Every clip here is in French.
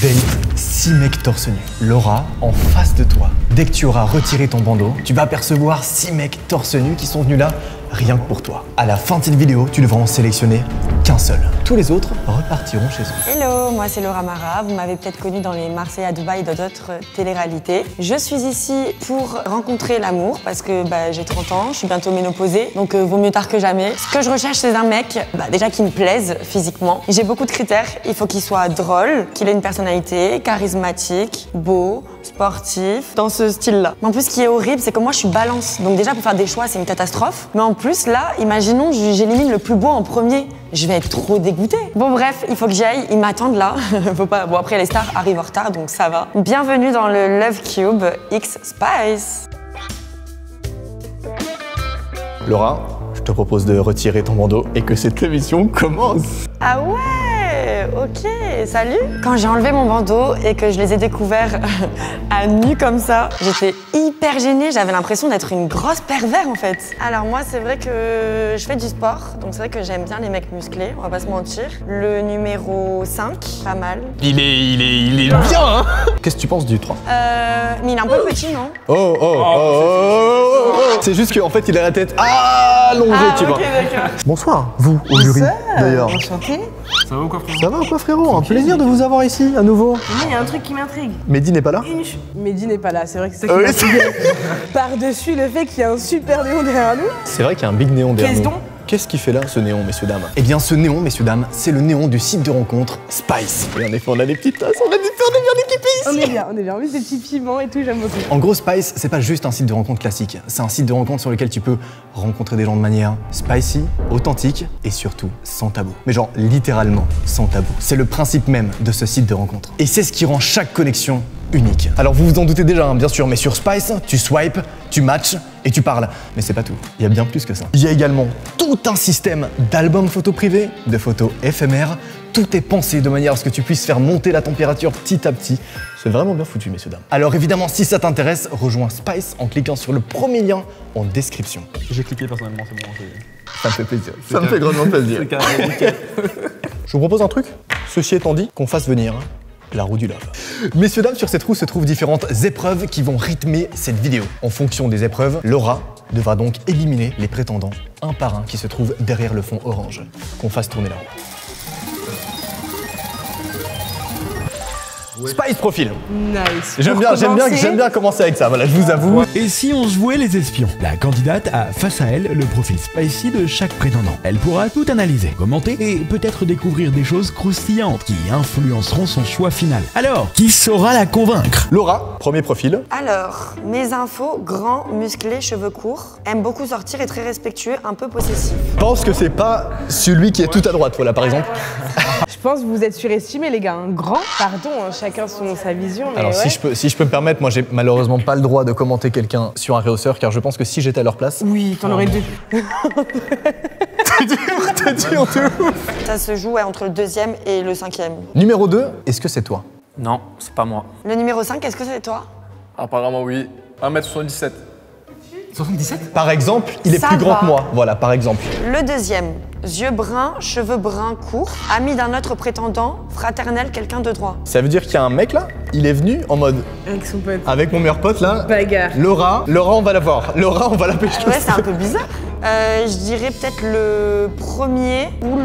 date, 6 mecs torse nu. Laura, en face de toi. Dès que tu auras retiré ton bandeau, tu vas apercevoir 6 mecs torse nu qui sont venus là rien que pour toi. À la fin de cette vidéo, tu devras en sélectionner qu'un seul. Tous les autres repartiront chez eux. Hello, moi c'est Laura Mara. Vous m'avez peut-être connue dans les Marseillais à Dubaï et dans d'autres téléréalités. Je suis ici pour rencontrer l'amour parce que j'ai 30 ans, je suis bientôt ménopausée, donc vaut mieux tard que jamais. Ce que je recherche, c'est un mec déjà qui me plaise physiquement. J'ai beaucoup de critères. Il faut qu'il soit drôle, qu'il ait une personnalité, charismatique, beau, sportif, dans ce style-là. Mais en plus, ce qui est horrible, c'est que moi je suis balance. Donc déjà, pour faire des choix, c'est une catastrophe. Mais en plus, là, imaginons, j'élimine le plus beau en premier. Je vais être trop dégoûtée. Bon bref, il faut que j'y aille, ils m'attendent là. Faut pas... Bon après les stars arrivent en retard, donc ça va. Bienvenue dans le Love Cube X Spice. Laura, je te propose de retirer ton bandeau et que cette émission commence. Ah ouais, ok, salut. Quand j'ai enlevé mon bandeau et que je les ai découverts à nu comme ça, j'étais hyper gênée, j'avais l'impression d'être une grosse pervers en fait. Alors moi c'est vrai que je fais du sport, donc c'est vrai que j'aime bien les mecs musclés, on va pas se mentir. Le numéro 5, pas mal. Il est bien hein. Qu'est-ce que tu penses du 3? Mais il est un peu petit non? C'est juste qu'en fait il a la tête allongée tu vois. D'accord. Bonsoir, vous au jury d'ailleurs. Enchanté. Ça va ou quoi frérot? Ça va ou quoi frérot? Un plaisir de vous avoir ici à nouveau. Moi, il y a un truc qui m'intrigue. Mehdi n'est pas là? Mehdi n'est pas là, c'est vrai que c'est ça qui m'intrigue. Par-dessus le fait qu'il y a un super néon derrière nous. C'est vrai qu'il y a un big néon derrière nous. Qu'est-ce donc? Qu'est-ce qu'il fait là, ce néon, messieurs, dames? Eh bien, ce néon, messieurs, dames, c'est le néon du site de rencontre Spice. Et en effet, on a des petites tasses, on est bien équipés ici. On est bien. En plus, des petits piments et tout, j'aime beaucoup. En gros, Spice, c'est pas juste un site de rencontre classique. C'est un site de rencontre sur lequel tu peux rencontrer des gens de manière spicy, authentique et surtout sans tabou. Mais genre, littéralement, sans tabou. C'est le principe même de ce site de rencontre. Et c'est ce qui rend chaque connexion unique. Alors vous vous en doutez déjà, hein, bien sûr, mais sur Spice, tu swipes, tu matches et tu parles. Mais c'est pas tout, il y a bien plus que ça. Il y a également tout un système d'albums photos privés, de photos éphémères. Tout est pensé de manière à ce que tu puisses faire monter la température petit à petit. C'est vraiment bien foutu, messieurs, dames. Alors évidemment, si ça t'intéresse, rejoins Spice en cliquant sur le premier lien en description. J'ai cliqué personnellement, c'est bon. Ça me fait plaisir. Ça me fait grandement plaisir. Je vous propose un truc. Ceci étant dit, qu'on fasse venir la roue du love. Messieurs, dames, sur cette roue se trouvent différentes épreuves qui vont rythmer cette vidéo. En fonction des épreuves, Laura devra donc éliminer les prétendants un par un qui se trouvent derrière le fond orange. Qu'on fasse tourner la roue. Spice profil. Nice. J'aime bien commencer avec ça, voilà, je vous avoue. Et si on jouait les espions? La candidate a face à elle le profil spicy de chaque prétendant. Elle pourra tout analyser, commenter et peut-être découvrir des choses croustillantes qui influenceront son choix final. Alors, qui saura la convaincre? Laura, premier profil. Alors, mes infos, grand, musclé, cheveux courts, aime beaucoup sortir et très respectueux, un peu possessif. Je pense que c'est pas celui qui est tout à droite, voilà, par exemple. Je pense que vous êtes surestimés, les gars. Un grand, pardon, hein, chacun sa vision. Mais alors, ouais. si je peux me permettre, moi j'ai malheureusement pas le droit de commenter quelqu'un sur un réhausseur, car je pense que si j'étais à leur place. Oui, t'en aurais deux. T'es dur de ouf. Ça se joue entre le 2e et le 5e. Numéro 2, est-ce que c'est toi? Non, c'est pas moi. Le numéro 5, est-ce que c'est toi? Apparemment oui. 1m77. 77? Par exemple, il est Ça plus grand va. que moi. Voilà, par exemple. Le 2e, yeux bruns, cheveux bruns courts, ami d'un autre prétendant, fraternel, quelqu'un de droit. Ça veut dire qu'il y a un mec là, il est venu en mode Avec son pote. avec mon meilleur pote là. Bagarre. Laura, on va la voir. Laura, on va la pêcher. Ouais, c'est un peu bizarre. Je dirais peut-être le premier ou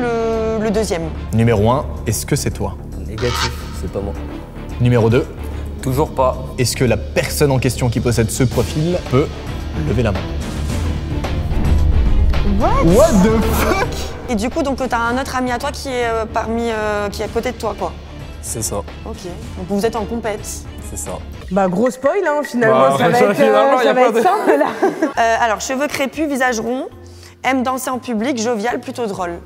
le 2e. Numéro 1, est-ce que c'est toi? Négatif, c'est pas moi. Numéro 2, Toujours pas. est-ce que la personne en question qui possède ce profil peut lever la main? What the fuck? Et du coup, donc t'as un autre ami à toi qui est qui est à côté de toi, quoi. C'est ça, Ok. Donc vous êtes en compète. c'est ça. Bah, gros spoil, hein, finalement, Bah, ça va être, finalement, y a ça va pas être de- simple, là. Alors, cheveux crépus, visage rond, aime danser en public, jovial, plutôt drôle.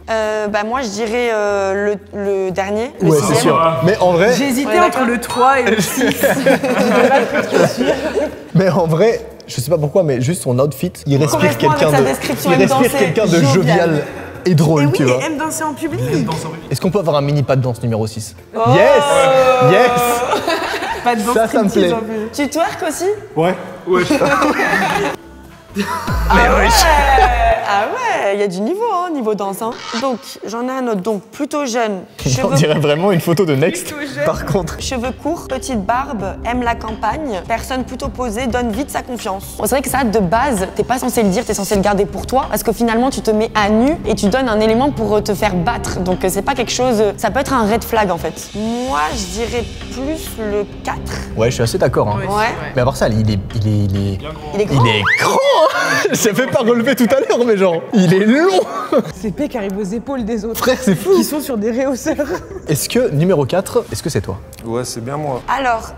Moi, je dirais le dernier, le Ouais, 6e. c'est sûr. Mais en vrai, J'hésitais Ouais, entre d'accord. le 3 et le 6. je sais pas pourquoi, mais juste son outfit, il respire Correspond avec quelqu'un sa de, description, il aime respire danser, quelqu'un de jovial et drôle, Et oui, tu vois. et aime danser en public. Est-ce qu'on peut avoir un mini pas de danse numéro 6? Oh. Yes! Pas de danse Ça me striptease plaît. en plus. Tu twerk aussi? Ouais. Ouais. Ah ouais, il y a du niveau, hein, niveau danse. Hein. Donc, j'en ai un autre. Donc, plutôt jeune. On dirait vraiment une photo de Next. Par contre. Cheveux courts, petite barbe, aime la campagne, personne plutôt posée, donne vite sa confiance. Bon, c'est vrai que ça, de base, t'es pas censé le dire, t'es censé le garder pour toi, parce que finalement, tu te mets à nu et tu donnes un élément pour te faire battre. Donc, c'est pas quelque chose... Ça peut être un red flag, en fait. Moi, je dirais plus le 4. Ouais, je suis assez d'accord. Hein. Ouais. Mais à part ça, il est grand. Il est grand. hein. Je l'avais pas relevé tout à l'heure, mais genre, il est long. C'est P qui arrive aux épaules des autres. Frère, c'est fou. Qui sont sur des réhausseurs. Est-ce que, numéro 4, est-ce que c'est toi? Ouais, c'est bien moi. Alors,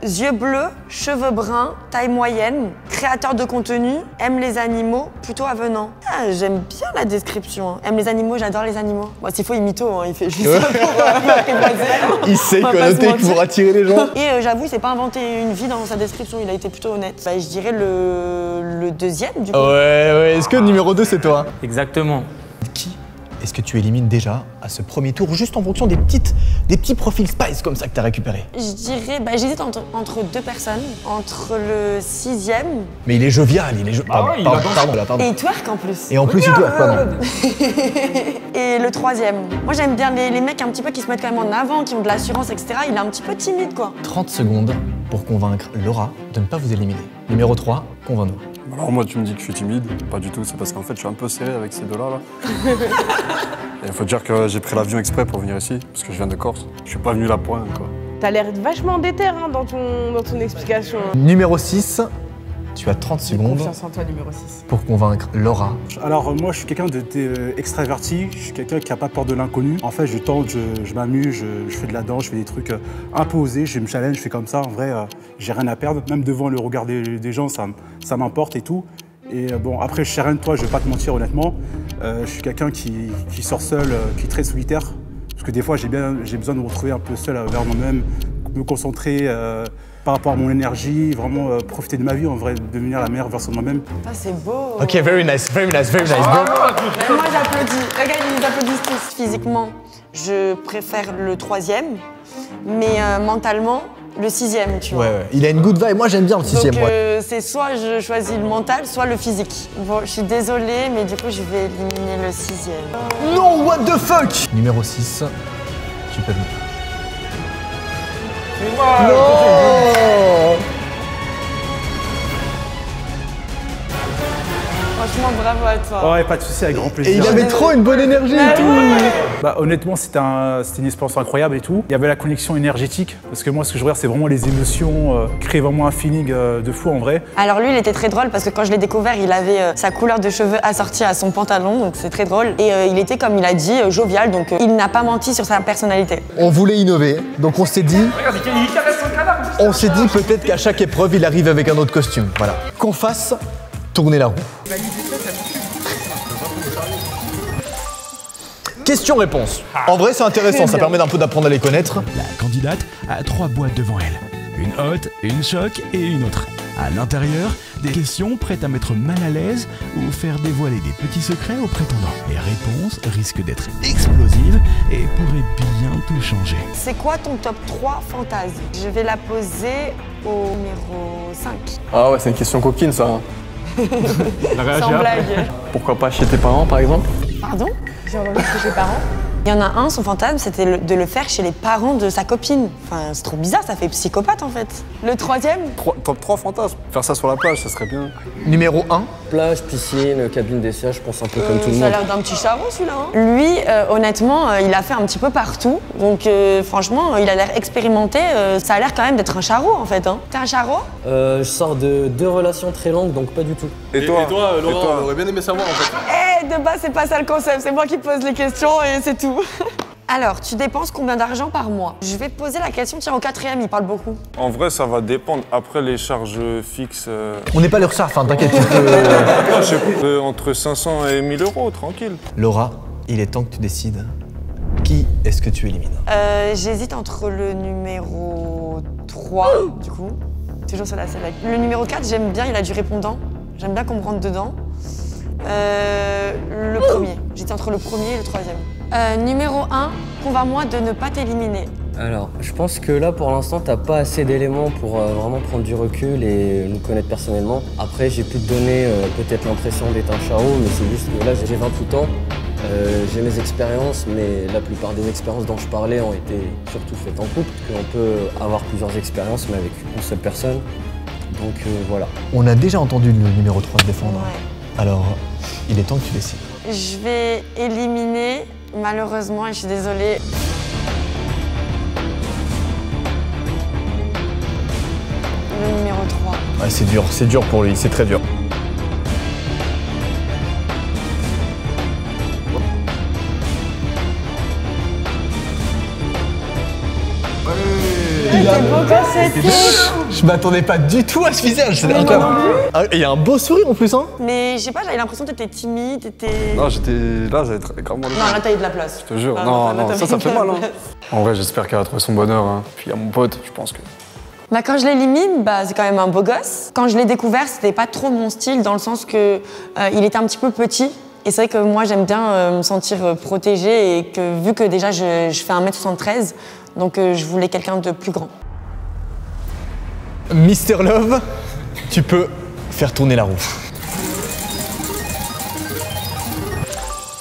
yeux bleus, cheveux bruns, taille moyenne, créateur de contenu, aime les animaux, plutôt avenant. Ah, j'aime bien la description. Hein. Aime les animaux, j'adore les animaux. Bon, s'il faut, il mytho, hein, il fait juste ça pour m'apprivoiser. Il sait On va pas connoter se mentir. pour attirer les gens. Et j'avoue, c'est pas inventé une vie dans sa description, il a été plutôt honnête. Bah, je dirais le deuxième, du coup. Ouais. Est-ce que numéro 2, c'est toi? Exactement. Qui est-ce que tu élimines déjà à ce premier tour, juste en fonction des petits profils Spice comme ça que t'as récupérés? Je dirais, bah, j'hésite entre deux personnes, entre le 6e Mais il est jovial, il est jovial. ouais, Pardon. et il twerk en plus. Et en plus, il twerk, pardon. Et le 3e. Moi, j'aime bien les mecs un petit peu qui se mettent quand même en avant, qui ont de l'assurance, etc. Il est un petit peu timide, quoi. 30 secondes pour convaincre Laura de ne pas vous éliminer. Numéro 3, convainc-nous. Alors moi, tu me dis que je suis timide. Pas du tout, c'est parce qu'en fait, je suis un peu serré avec ces deux-là. Là. Et il faut dire que j'ai pris l'avion exprès pour venir ici, parce que je viens de Corse. Je suis pas venu là pour rien, quoi. T'as l'air vachement déter hein, dans ton explication. Numéro 6, tu as 30 secondes Confiance en toi, numéro 6. pour convaincre Laura. Alors moi je suis quelqu'un d'extraverti, je suis quelqu'un qui n'a pas peur de l'inconnu. En fait je tente, je m'amuse, je fais de la danse, je fais des trucs un peu osés, je me challenge, je fais comme ça. En vrai j'ai rien à perdre, même devant le regard des gens ça m'importe et tout. Et bon après je sais rien de toi, je vais pas te mentir honnêtement. Je suis quelqu'un qui sort seul, qui est très solitaire. Parce que des fois j'ai besoin de me retrouver un peu seul vers moi-même, me concentrer par rapport à mon énergie, vraiment profiter de ma vie, en vrai, devenir la meilleure version de moi-même. Ah, c'est beau. Ok, very nice, bro. Moi, j'applaudis. Regarde, ils applaudissent tous. Physiquement, je préfère le 3e, mais mentalement, le 6e, tu vois. Ouais, il a une good vibe. Moi, j'aime bien le 6e. Donc, c'est soit je choisis le mental, soit le physique. Bon, je suis désolée, mais du coup, je vais éliminer le 6e. Non, what the fuck? Numéro 6, tu peux venir. Non. Franchement, bravo à toi. Ouais, pas de souci, avec grand Et plaisir. il avait trop une bonne énergie et tout. Bah, honnêtement, c'était une expérience incroyable et tout. Il y avait la connexion énergétique, parce que moi, ce que je regarde, c'est vraiment les émotions, créer vraiment un feeling de fou en vrai. Alors lui, il était très drôle parce que quand je l'ai découvert, il avait sa couleur de cheveux assortie à son pantalon, donc c'est très drôle. Et il était, comme il a dit, jovial, donc il n'a pas menti sur sa personnalité. On voulait innover, donc on s'est dit... On s'est dit peut-être qu'à chaque épreuve, il arrive avec un autre costume. Voilà. Qu'on fasse tourner la roue. Question-réponse. En vrai, c'est intéressant, ça permet d'un peu d'apprendre à les connaître. La candidate a 3 boîtes devant elle. Une haute, une choc et une autre. À l'intérieur, des questions prêtes à mettre mal à l'aise ou faire dévoiler des petits secrets aux prétendants. Les réponses risquent d'être explosives et pourraient bien tout changer. C'est quoi ton top 3 fantasme? Je vais la poser au numéro 5. Ah ouais, c'est une question coquine ça. hein. Sans blague. Pourquoi pas chez tes parents par exemple? Pardon? J'ai envie chez tes parents. Il y en a un, son fantasme, c'était de le faire chez les parents de sa copine. Enfin, c'est trop bizarre, ça fait psychopathe en fait. Le 3e? Top 3 fantasmes. Faire ça sur la plage, ça serait bien. Numéro 1. Plage, piscine, cabine d'essai, je pense un peu comme tout le Ça a monde. l'air d'un petit charron celui-là. Hein. Lui, honnêtement, il a fait un petit peu partout. Donc franchement, il a l'air expérimenté. Ça a l'air quand même d'être un charreau en fait. Hein. T'es un charreau? Je sors de 2 relations très longues, donc pas du tout. Et toi, Laurent, on aurait bien aimé savoir en fait. De base, c'est pas ça le concept. C'est moi qui pose les questions et c'est tout. Alors, tu dépenses combien d'argent par mois? Je vais te poser la question, tiens, au 4e, il parle beaucoup. En vrai, ça va dépendre. Après, les charges fixes, On n'est pas leur charge, hein, t'inquiète. tu peux- je sais pas, entre 500 et 1000 euros, tranquille. Laura, il est temps que tu décides. Qui est-ce que tu élimines? J'hésite entre le numéro 3, du coup. Toujours sur la select. Le numéro 4, j'aime bien, il a du répondant. J'aime bien qu'on me rentre dedans. Le premier. J'étais entre le premier et le 3e. Numéro 1, convainc-moi de ne pas t'éliminer. Alors, je pense que là, pour l'instant, t'as pas assez d'éléments pour vraiment prendre du recul et nous connaître personnellement. Après, j'ai pu te donner peut-être l'impression d'être un charreau, mais c'est juste que là, j'ai 28 ans. J'ai mes expériences, mais la plupart des expériences dont je parlais ont été surtout faites en couple. On peut avoir plusieurs expériences, mais avec une seule personne. Donc voilà. On a déjà entendu le numéro 3 se défendre. Ouais. Alors, il est temps que tu décides. Je vais éliminer, malheureusement, et je suis désolée. Le numéro 3. Ouais, c'est dur pour lui, c'est très dur. Je m'attendais pas du tout à ce visage, c'est incroyable. Ah, il y a un beau sourire en plus, hein. Mais je sais pas, j'avais l'impression que t'étais timide, t'étais... Non, j'étais là, j'avais grave mal. Non, là t'as eu de la place. Je te jure, Ah, non, là, t'as ça eu fait de la mal. Hein. place. En vrai, j'espère qu'elle va trouver son bonheur. Hein. Puis à mon pote, je pense que... Bah, quand je l'élimine, bah, c'est quand même un beau gosse. Quand je l'ai découvert, c'était pas trop mon style, dans le sens que il était un petit peu petit. Et c'est vrai que moi, j'aime bien me sentir protégée et que vu que déjà je fais 1m73, donc je voulais quelqu'un de plus grand. Mister Love, tu peux faire tourner la roue.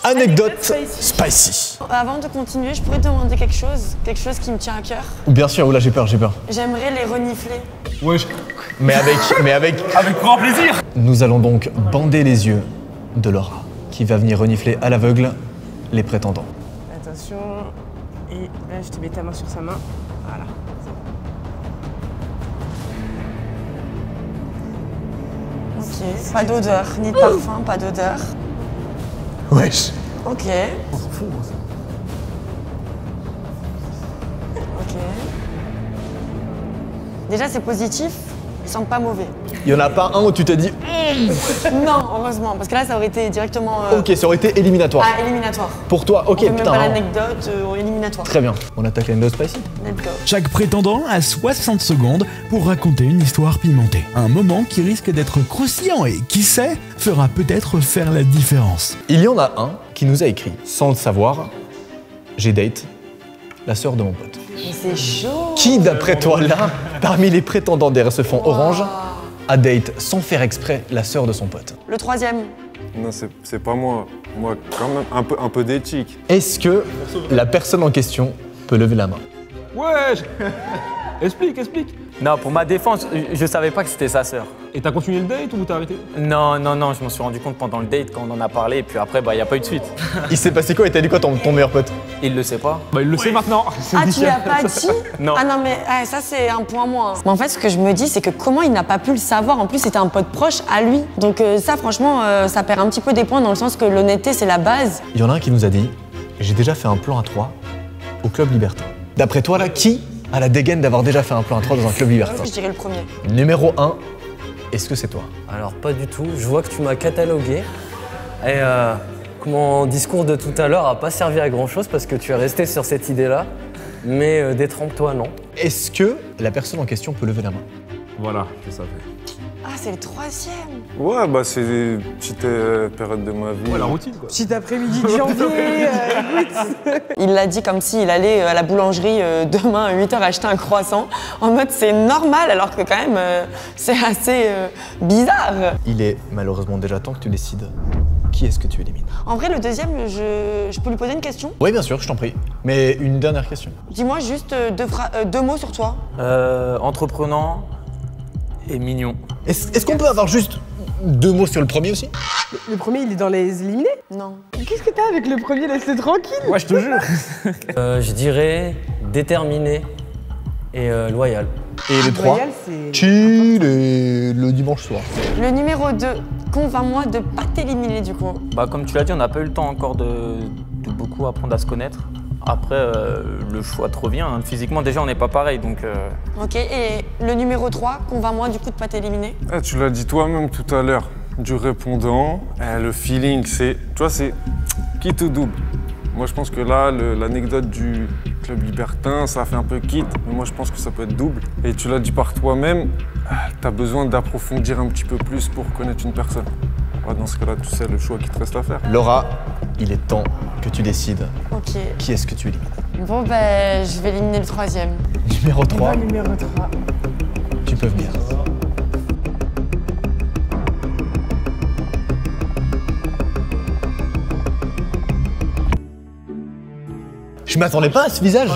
Anecdote spicy. Avant de continuer, je pourrais te demander quelque chose qui me tient à cœur. Bien sûr, oula, j'ai peur. J'aimerais les renifler. Ouais. Mais avec grand plaisir. Nous allons donc bander les yeux de Laura, qui va venir renifler à l'aveugle les prétendants. Attention. Et là, je te mets ta main sur sa main. Voilà. Ok. Pas d'odeur, ni de parfum, pas d'odeur. Wesh. Ok. On s'en fout. Ok. Déjà, c'est positif. Ils sentent pas mauvais. Il y en a pas un où tu t'es dit Non, heureusement, parce que là, ça aurait été directement... Ok, ça aurait été éliminatoire. Ah, éliminatoire. Pour toi, ok, On fait même putain. pas hein. l'anecdote, éliminatoire. Très bien. On attaque l'anecdote spicy. Let's go. Chaque prétendant a 60 secondes pour raconter une histoire pimentée. Un moment qui risque d'être croustillant et, qui sait, fera peut-être faire la différence. Il y en a un qui nous a écrit, sans le savoir, j'ai date la sœur de mon pote. Mais c'est chaud. Qui, d'après toi, là, parmi les prétendants des RSE Orange, a date sans faire exprès la sœur de son pote? Le troisième. Non, c'est pas moi. Moi, quand même, un peu d'éthique. Est-ce que la personne en question peut lever la main? Ouais. Explique. Non, pour ma défense, je savais pas que c'était sa sœur. Et t'as continué le date ou t'as arrêté? Non, je m'en suis rendu compte pendant le date quand on en a parlé, et puis après, bah, y a pas eu de suite. Il s'est passé quoi et t'as dit quoi ton meilleur pote? Il le sait pas. Bah, il le sait maintenant. Ah, tu l'as pas dit? Non. Ah non, mais ça, c'est un point moins. Mais en fait, ce que je me dis, c'est que comment il n'a pas pu le savoir? En plus, c'était un pote proche à lui. Donc ça, franchement, ça perd un petit peu des points dans le sens que l'honnêteté, c'est la base. Il y en a un qui nous a dit, j'ai déjà fait un plan à 3 au Club Libertin. D'après toi, là, qui a la dégaine d'avoir déjà fait un plan à 3 dans un Club Libertin? Je dirais le premier. Numéro 1, est-ce que c'est toi? Alors pas du tout, je vois que tu m'as catalogué et que mon discours de tout à l'heure a pas servi à grand chose parce que tu es resté sur cette idée-là, mais détrompe-toi, non. Est-ce que la personne en question peut lever la main? Voilà, c'est ça fait. Ah, c'est le troisième. Ouais, bah c'est des petites périodes de ma vie. Ouais, la routine, quoi. Petit après-midi de janvier, écoute. Il l'a dit comme s'il allait à la boulangerie demain à 8h acheter un croissant. En mode, c'est normal, alors que quand même, c'est assez bizarre. Il est malheureusement déjà temps que tu décides. Qui est-ce que tu élimines? En vrai, le deuxième, je peux lui poser une question? Oui, bien sûr, je t'en prie. Mais une dernière question. Dis-moi juste deux mots sur toi. Entreprenant et mignon. Est-ce qu'on peut avoir juste 2 mots sur le premier aussi? Le premier, il est dans les éliminés? Non. Qu'est-ce que t'as avec le premier? Laisse-le tranquille. Ouais, je te jure. Je dirais déterminé et loyal. Et le 3, Loyal, c'est... chill et le dimanche soir. Le numéro 2, convainc-moi de pas t'éliminer du coup. Bah, comme tu l'as dit, on n'a pas eu le temps encore de beaucoup apprendre à se connaître. Après, le choix te revient. Hein. Physiquement, déjà, on n'est pas pareil, donc... Ok, et le numéro 3, convainc-moi du coup de pas t'éliminer. Ah, tu l'as dit toi-même tout à l'heure, du répondant, le feeling, c'est, tu vois, c'est quitte ou double. Moi, je pense que là, l'anecdote du Club Libertin, ça fait un peu quitte, mais moi, je pense que ça peut être double. Et tu l'as dit par toi-même, tu as besoin d'approfondir un petit peu plus pour connaître une personne. Ouais, dans ce cas-là, tu sais le choix qui te reste à faire. Laura, il est temps que tu décides. Ok. Qui est-ce que tu élimines? Bon, ben, je vais éliminer le troisième. Numéro 3. Numéro 3. Tu peux venir. Je m'attendais pas à ce visage.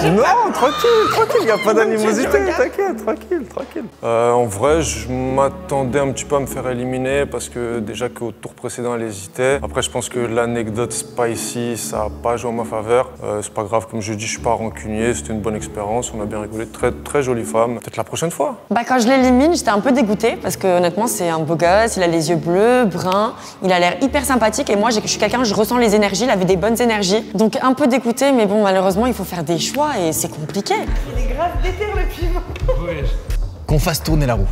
Non, tranquille, y a pas d'animosité, t'inquiète, tranquille. En vrai, je m'attendais un petit peu à me faire éliminer parce que déjà qu'au tour précédent, elle hésitait. Après, je pense que l'anecdote spicy, ça a pas joué en ma faveur. C'est pas grave, comme je dis, je suis pas rancunier, c'était une bonne expérience, on a bien rigolé, très jolie femme. Peut-être la prochaine fois. Bah, quand je l'élimine, j'étais un peu dégoûtée parce que honnêtement, c'est un beau gosse, il a les yeux bleus, bruns, il a l'air hyper sympathique et moi, je suis quelqu'un, je ressens les énergies, il avait des bonnes énergies. Donc un peu dégoûtée, mais bon, malheureusement, il faut faire des choix et c'est compliqué. Il est grave déter le piment. Qu'on fasse tourner la roue.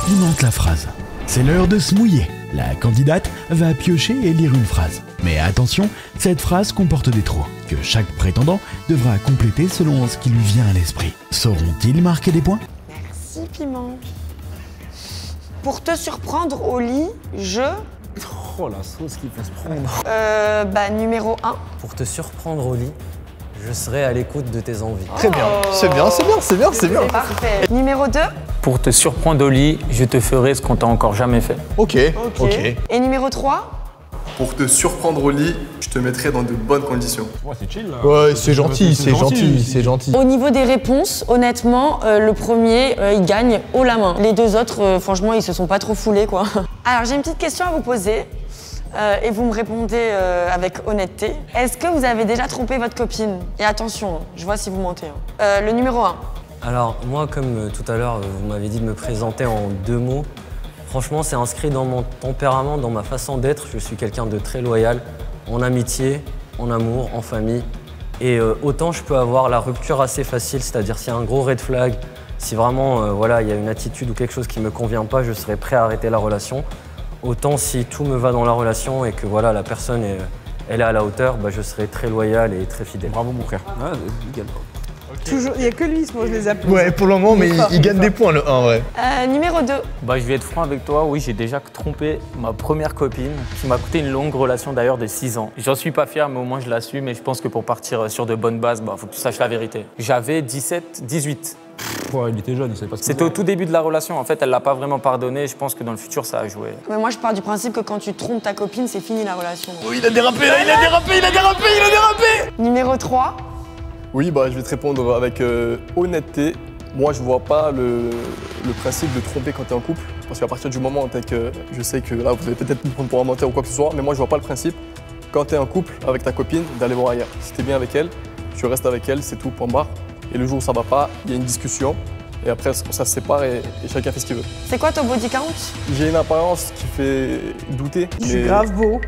Pimente la phrase. C'est l'heure de se mouiller. La candidate va piocher et lire une phrase. Mais attention, cette phrase comporte des trous, que chaque prétendant devra compléter selon ce qui lui vient à l'esprit. Sauront-ils marquer des points? Merci, Piment. Pour te surprendre au lit, je... Oh la sauce qui peut se prendre. Bah, numéro 1. Pour te surprendre au lit, je serai à l'écoute de tes envies. Très bien, c'est bien. C'est parfait. Numéro 2. Pour te surprendre au lit, je te ferai ce qu'on t'a encore jamais fait. Ok. Et numéro 3. Pour te surprendre au lit, je te mettrai dans de bonnes conditions. Ouais, c'est chill là. Ouais, c'est gentil. Au niveau des réponses, honnêtement, le premier, il gagne haut la main. Les deux autres, franchement, ils se sont pas trop foulés, quoi. Alors, j'ai une petite question à vous poser. Et vous me répondez avec honnêteté. Est-ce que vous avez déjà trompé votre copine? Et attention, je vois si vous mentez. Le numéro 1. Alors, moi, comme tout à l'heure, vous m'avez dit de me présenter en 2 mots. Franchement, c'est inscrit dans mon tempérament, dans ma façon d'être. Je suis quelqu'un de très loyal, en amitié, en amour, en famille. Et autant je peux avoir la rupture assez facile, c'est-à-dire s'il y a un gros red flag, si vraiment voilà, il y a une attitude ou quelque chose qui ne me convient pas, je serai prêt à arrêter la relation. Autant si tout me va dans la relation et que voilà, la personne elle est à la hauteur, bah, je serai très loyal et très fidèle. Bravo mon frère. Ah, nickel. Toujours, il n'y a que lui, moi je les appelle. Ouais, pour le moment, mais il gagne des points le 1, ouais. Numéro 2. Bah, je vais être franc avec toi, oui, j'ai déjà trompé ma première copine, qui m'a coûté une longue relation d'ailleurs de 6 ans. J'en suis pas fier, mais au moins je l'assume, et je pense que pour partir sur de bonnes bases, bah, faut que tu saches la vérité. J'avais 17, 18. Ouais, il était jeune, il savait pas ce qu'il C'était au tout début de la relation, en fait, elle l'a pas vraiment pardonné, je pense que dans le futur, ça a joué. Mais moi, je pars du principe que quand tu trompes ta copine, c'est fini la relation. Oh, il a dérapé là, il a dérapé. Numéro 3. Oui, bah, je vais te répondre avec honnêteté. Moi, je vois pas le principe de tromper quand tu es en couple. Parce qu'à partir du moment où je sais que là, vous allez peut-être me prendre pour un menteur ou quoi que ce soit, mais moi, je vois pas le principe, quand tu es en couple avec ta copine, d'aller voir ailleurs. Si tu es bien avec elle, tu restes avec elle, c'est tout, point barre. Et le jour où ça va pas, il y a une discussion. Et après, ça se sépare et chacun fait ce qu'il veut. C'est quoi ton body count? J'ai une apparence qui fait douter. Je suis grave beau.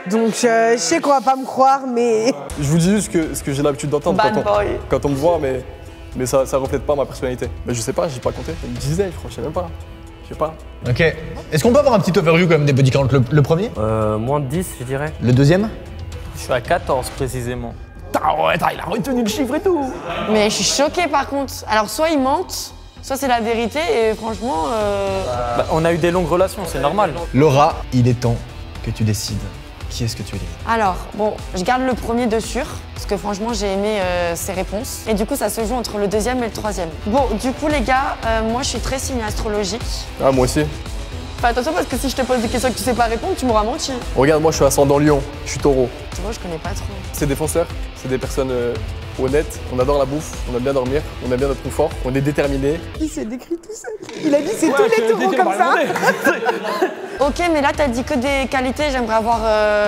Donc je sais qu'on va pas me croire, mais... Je vous dis juste ce que j'ai l'habitude d'entendre quand on me voit, mais ça reflète pas ma personnalité. Mais je sais pas, j'ai pas compté. Une dizaine, je crois, je sais même pas. Je sais pas. Ok. Est-ce qu'on peut avoir un petit overview quand même des body count? Le premier? Moins de 10, je dirais. Le deuxième? Je suis à 14 précisément. Ouais, il a retenu le chiffre et tout. Mais je suis choquée par contre. Alors soit ils mentent, soit c'est la vérité et franchement... Bah, on a eu des longues relations, c'est normal. Laura, il est temps que tu décides. Qui est-ce que tu élimines? Alors, bon, je garde le premier de sûr, parce que franchement, j'ai aimé ses réponses. Et du coup, ça se joue entre le deuxième et le troisième. Bon, du coup, les gars, moi, je suis très signe astrologique. Ah, moi aussi. Fais attention, parce que si je te pose des questions que tu sais pas répondre, tu m'auras menti. Regarde, moi, je suis ascendant Lion, je suis taureau. Tu vois, je connais pas trop. C'est des fonceurs, c'est des personnes honnêtes, on adore la bouffe, on aime bien dormir, on aime bien notre confort, on est déterminé. Il s'est décrit tout seul. Il a dit c'est tous les taureaux comme ça. Ok, mais là, t'as dit que des qualités, j'aimerais avoir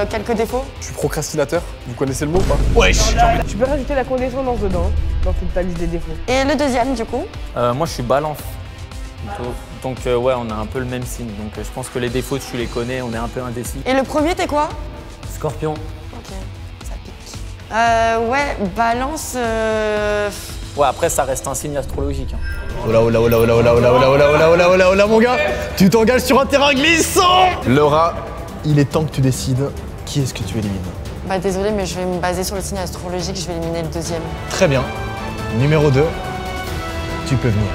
quelques défauts. Je suis procrastinateur, vous connaissez le mot ou pas? Wesh. Tu peux rajouter la condescendance dedans, dans toute ta liste des défauts. Et le deuxième, du coup? Moi, je suis balance. Donc ouais, on a un peu le même signe. Donc je pense que les défauts, tu les connais, on est un peu indécis. Et le premier, t'es quoi? Scorpion. Ok, ça pique. Ouais, balance... Ouais, après, ça reste un signe astrologique. Hein. Oh là, mon gars, tu t'engages sur un terrain glissant. Laura, il est temps que tu décides qui est-ce que tu élimines. Bah désolé, mais je vais me baser sur le signe astrologique, je vais éliminer le deuxième. Très bien. Numéro 2, tu peux venir.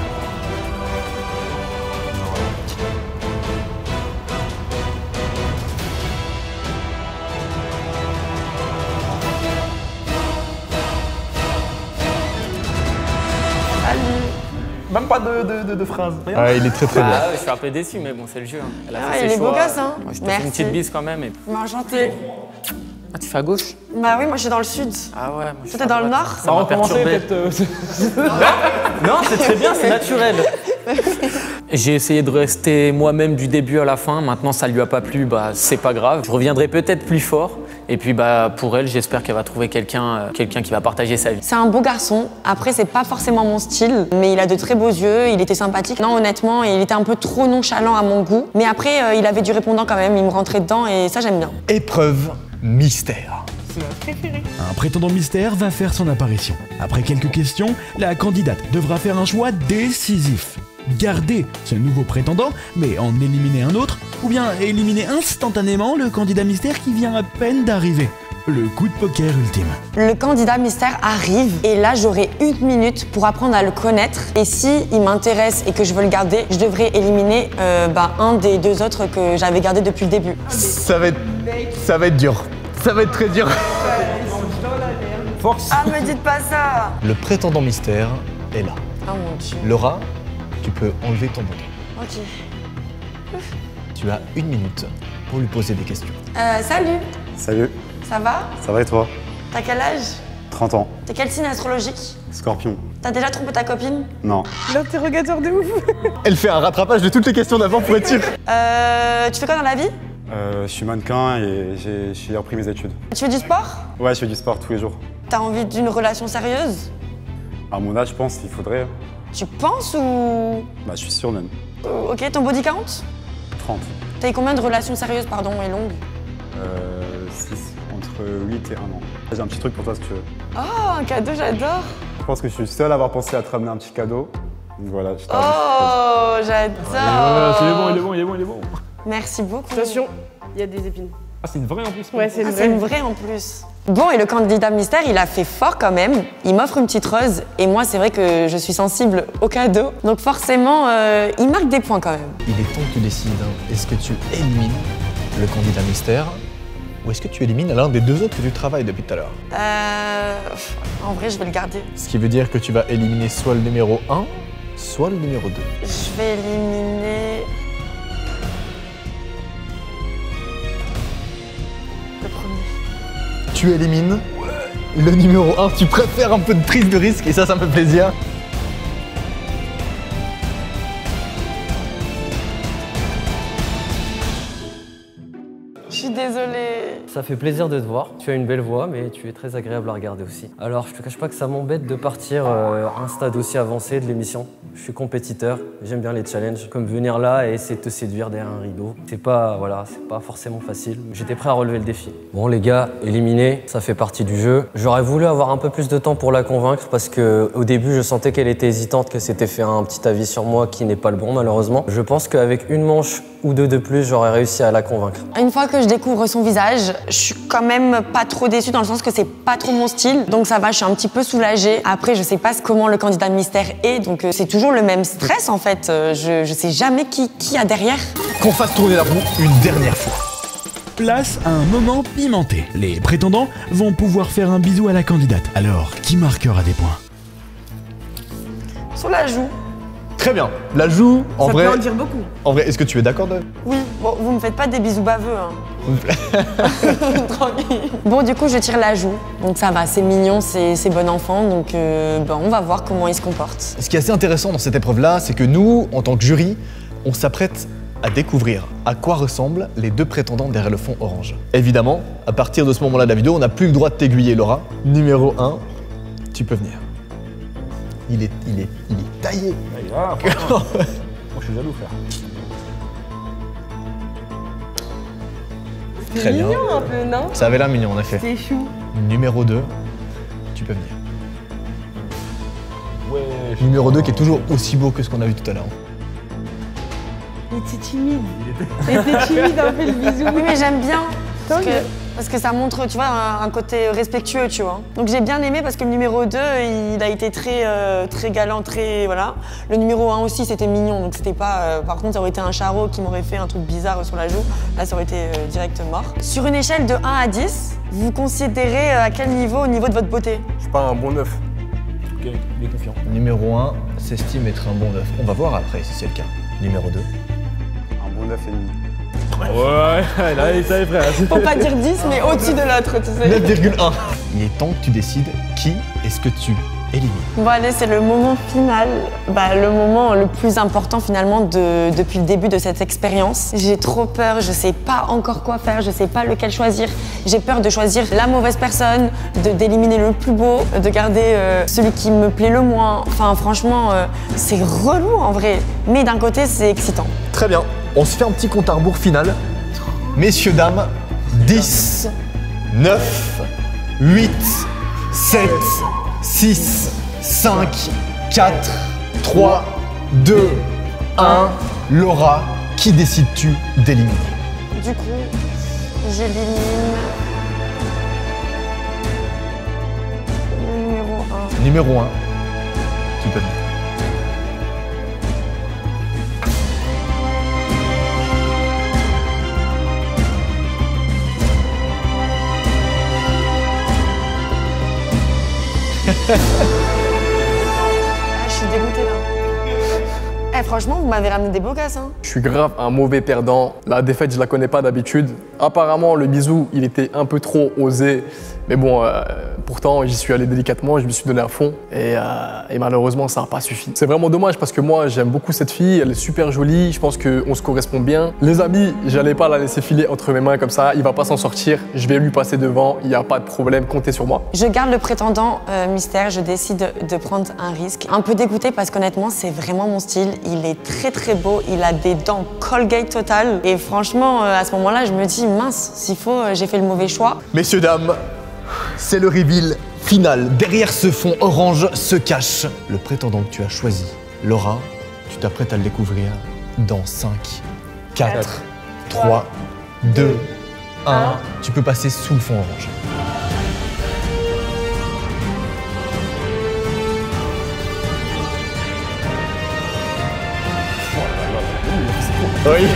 Même pas de phrase. Rien. Ah, il est très très bon. Ouais, je suis un peu déçu, mais bon, c'est le jeu. Hein. Elle a fait ses il est beau choix. gosse, hein. Moi, je te fais une petite bise quand même. Et... Enchanté. Ah, tu fais à gauche? Bah oui, moi je suis dans le sud. Ah ouais, moi je suis Toi t'es dans le nord? Ça m'a perturbé. Non, c'est très bien, c'est naturel. J'ai essayé de rester moi-même du début à la fin. Maintenant, ça lui a pas plu, bah c'est pas grave. Je reviendrai peut-être plus fort. Et puis bah pour elle, j'espère qu'elle va trouver quelqu'un qui va partager sa vie. C'est un beau garçon. Après, c'est pas forcément mon style, mais il a de très beaux yeux, il était sympathique. Non, honnêtement, il était un peu trop nonchalant à mon goût. Mais après, il avait du répondant quand même, il me rentrait dedans et ça, j'aime bien. Épreuve mystère. Un prétendant mystère va faire son apparition. Après quelques questions, la candidate devra faire un choix décisif. Garder ce nouveau prétendant, mais en éliminer un autre, ou bien éliminer instantanément le candidat mystère qui vient à peine d'arriver. Le coup de poker ultime. Le candidat mystère arrive et là, j'aurai 1 minute pour apprendre à le connaître. Et si il m'intéresse et que je veux le garder, je devrais éliminer un des 2 autres que j'avais gardé depuis le début. Ça va être dur. Ça va être très dur. Force. Ah, me dites pas ça. Le prétendant mystère est là. Oh mon Dieu. Laura, tu peux enlever ton bouton. Ok. Tu as 1 minute pour lui poser des questions. Salut. Salut, Ça va? ça va et toi? T'as quel âge? 30 ans, T'es quel signe astrologique? Scorpion. T'as déjà trompé ta copine? Non. L'interrogateur de ouf. Elle fait un rattrapage de toutes les questions d'avant pour être sûre. Tu fais quoi dans la vie? Je suis mannequin et j'ai repris mes études. Tu fais du sport? Ouais, je fais du sport tous les jours. T'as envie d'une relation sérieuse? À mon âge, je pense qu'il faudrait. Tu penses ou... Bah, je suis sûr même. Ok, ton body count? 30. T'as eu combien de relations sérieuses, pardon, et longues? 6, entre 8 et 1 an. J'ai un petit truc pour toi si tu veux. Oh, un cadeau, j'adore! Je pense que je suis le seul à avoir pensé à te ramener un petit cadeau. Donc voilà, je t'avoue. Oh, j'adore! Il est bon. Merci beaucoup. Attention, il y a des épines. Ah, c'est une vraie en plus. Ouais, c'est une Ah, vraie. c'est une vraie en plus. Bon, et le candidat mystère, il a fait fort quand même. Il m'offre une petite rose et moi, c'est vrai que je suis sensible au cadeau. Donc forcément, il marque des points quand même. Il est temps que tu décides. Est-ce que tu élimines le candidat mystère ou est-ce que tu élimines l'un des 2 autres que tu travailles depuis tout à l'heure? En vrai, je vais le garder. Ce qui veut dire que tu vas éliminer soit le numéro 1, soit le numéro 2. Je vais éliminer... le premier. Tu élimines le numéro 1. Tu préfères un peu de prise de risque et ça me fait plaisir. Je suis désolée. Ça fait plaisir de te voir. Tu as une belle voix, mais tu es très agréable à regarder aussi. Alors, je te cache pas que ça m'embête de partir à un stade aussi avancé de l'émission. Je suis compétiteur, j'aime bien les challenges. Comme venir là et essayer de te séduire derrière un rideau. C'est pas forcément facile. J'étais prêt à relever le défi. Bon, les gars, éliminés, ça fait partie du jeu. J'aurais voulu avoir un peu plus de temps pour la convaincre parce qu'au début, je sentais qu'elle était hésitante, qu'elle s'était fait un petit avis sur moi qui n'est pas le bon, malheureusement. Je pense qu'avec une manche ou 2 de plus, j'aurais réussi à la convaincre. Une fois que je découvre son visage, je suis quand même pas trop déçue dans le sens que c'est pas trop mon style. Donc ça va, je suis un petit peu soulagée. Après, je sais pas comment le candidat mystère est, donc c'est toujours le même stress en fait. Je sais jamais qui y a derrière. Qu'on fasse tourner la roue une dernière fois. Place à un moment pimenté. Les prétendants vont pouvoir faire un bisou à la candidate. Alors, qui marquera des points? Sur la joue. Très bien. La joue, en Ça vrai... peut en dire beaucoup. En vrai, est-ce que tu es d'accord de... Oui, bon, vous me faites pas des bisous baveux, hein. Tranquille. Bon, du coup, je tire la joue. Donc ça va, c'est mignon, c'est bon enfant. Donc on va voir comment il se comporte. Ce qui est assez intéressant dans cette épreuve-là, c'est que nous, en tant que jury, on s'apprête à découvrir à quoi ressemblent les 2 prétendants derrière le fond orange. Évidemment, à partir de ce moment-là de la vidéo, on n'a plus le droit de t'aiguiller, Laura. Numéro 1, tu peux venir. Il est taillé. Moi, je suis jaloux, frère. Très bien. Mignon un peu, non? Ça avait l'air mignon, en effet. C'est chou. Numéro 2, tu peux venir. Ouais. Numéro 2 qui est toujours aussi beau que ce qu'on a vu tout à l'heure. Il était timide. Il était timide un peu le bisou. Oui, mais j'aime bien. Tant Parce que ça montre, tu vois, un côté respectueux, tu vois. Donc j'ai bien aimé parce que le numéro 2, il a été très galant, très... voilà. Le numéro 1 aussi, c'était mignon, donc c'était pas... par contre, ça aurait été un charreau qui m'aurait fait un truc bizarre sur la joue. Là, ça aurait été direct mort. Sur une échelle de 1 à 10, vous considérez à quel niveau au niveau de votre beauté? Je suis pas un bon 9. Ok, il est confiant. Numéro 1 s'estime être un bon 9. On va voir après si c'est le cas. Numéro 2. Un bon 9,5. Ouais, là, il savait frère. Faut pas dire 10, mais au-dessus de l'autre, tu sais. 9,1. Il est temps que tu décides qui est-ce que tu élimines. Bon allez, c'est le moment final, le moment le plus important finalement depuis le début de cette expérience. J'ai trop peur, je sais pas encore quoi faire, je sais pas lequel choisir. J'ai peur de choisir la mauvaise personne, d'éliminer le plus beau, de garder celui qui me plaît le moins. Enfin franchement, c'est relou en vrai, mais d'un côté c'est excitant. Très bien, on se fait un petit compte à rebours final. Messieurs, dames, 10, 9, 8, 7, 6, 5, 4, 3, 2, 1. Laura, qui décides-tu d'éliminer? Du coup, j'élimine le numéro 1. Numéro 1, tu peux le dire. Je suis dégoûtée là. Franchement, vous m'avez ramené des beaux gosses. Hein. Je suis grave un mauvais perdant. La défaite, je la connais pas d'habitude. Apparemment, le bisou, il était un peu trop osé. Mais bon, pourtant, j'y suis allé délicatement, je me suis donné à fond. Et malheureusement, ça n'a pas suffi. C'est vraiment dommage parce que moi, j'aime beaucoup cette fille. Elle est super jolie. Je pense qu'on se correspond bien. Les amis, j'allais pas la laisser filer entre mes mains comme ça. Il va pas s'en sortir. Je vais lui passer devant. Il n'y a pas de problème. Comptez sur moi. Je garde le prétendant mystère. Je décide de prendre un risque. Un peu dégoûtée parce qu'honnêtement, c'est vraiment mon style. Il est très très beau. Il a des dents Colgate total. Et franchement, à ce moment-là, je me dis, mince, s'il faut, j'ai fait le mauvais choix. Messieurs, dames, c'est le reveal final. Derrière ce fond orange se cache le prétendant que tu as choisi. Laura, tu t'apprêtes à le découvrir dans 5, 4, 3, 2, 1. Tu peux passer sous le fond orange. Oui.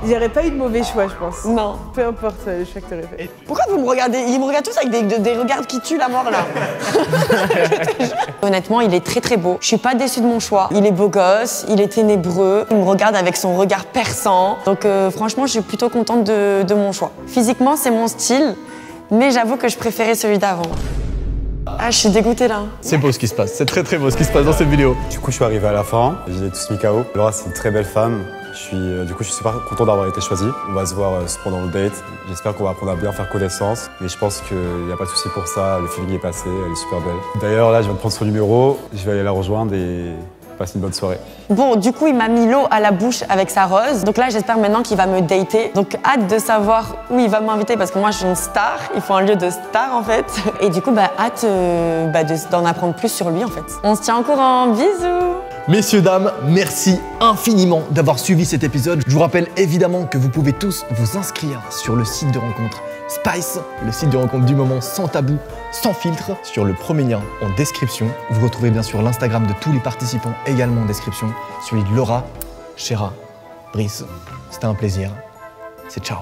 Il n'y aurait pas eu de mauvais choix, je pense. Non. Peu importe le choix que tu aurais fait. Pourquoi vous me regardez? Ils me regardent tous avec des regards qui tuent la mort là. Honnêtement, il est très très beau. Je suis pas déçue de mon choix. Il est beau gosse, il est ténébreux, il me regarde avec son regard perçant. Donc franchement, je suis plutôt contente de mon choix. Physiquement, c'est mon style, mais j'avoue que je préférais celui d'avant. Ah, je suis dégoûtée là. C'est beau ce qui se passe, c'est très très beau ce qui se passe dans cette vidéo. Du coup, je suis arrivé à la fin. Je l'ai tous mis KO. Laura, c'est une très belle femme. Du coup, je suis super content d'avoir été choisi. On va se voir pendant le date. J'espère qu'on va apprendre à bien faire connaissance. Mais je pense qu'il n'y a pas de souci pour ça. Le feeling est passé, elle est super belle. D'ailleurs, là, je viens de prendre son numéro. Je vais aller la rejoindre et passer une bonne soirée. Bon, du coup, il m'a mis l'eau à la bouche avec sa rose. Donc là, j'espère maintenant qu'il va me dater. Donc hâte de savoir où il va m'inviter parce que moi, je suis une star. Il faut un lieu de star, en fait. Et du coup, hâte d'en apprendre plus sur lui, en fait. On se tient au courant. Bisous. Messieurs, dames, merci infiniment d'avoir suivi cet épisode. Je vous rappelle évidemment que vous pouvez tous vous inscrire sur le site de rencontre Spice, le site de rencontre du moment sans tabou, sans filtre, sur le premier lien en description. Vous retrouvez bien sûr l'Instagram de tous les participants également en description, celui de Laura, Chéra, Brice. C'était un plaisir. C'est ciao.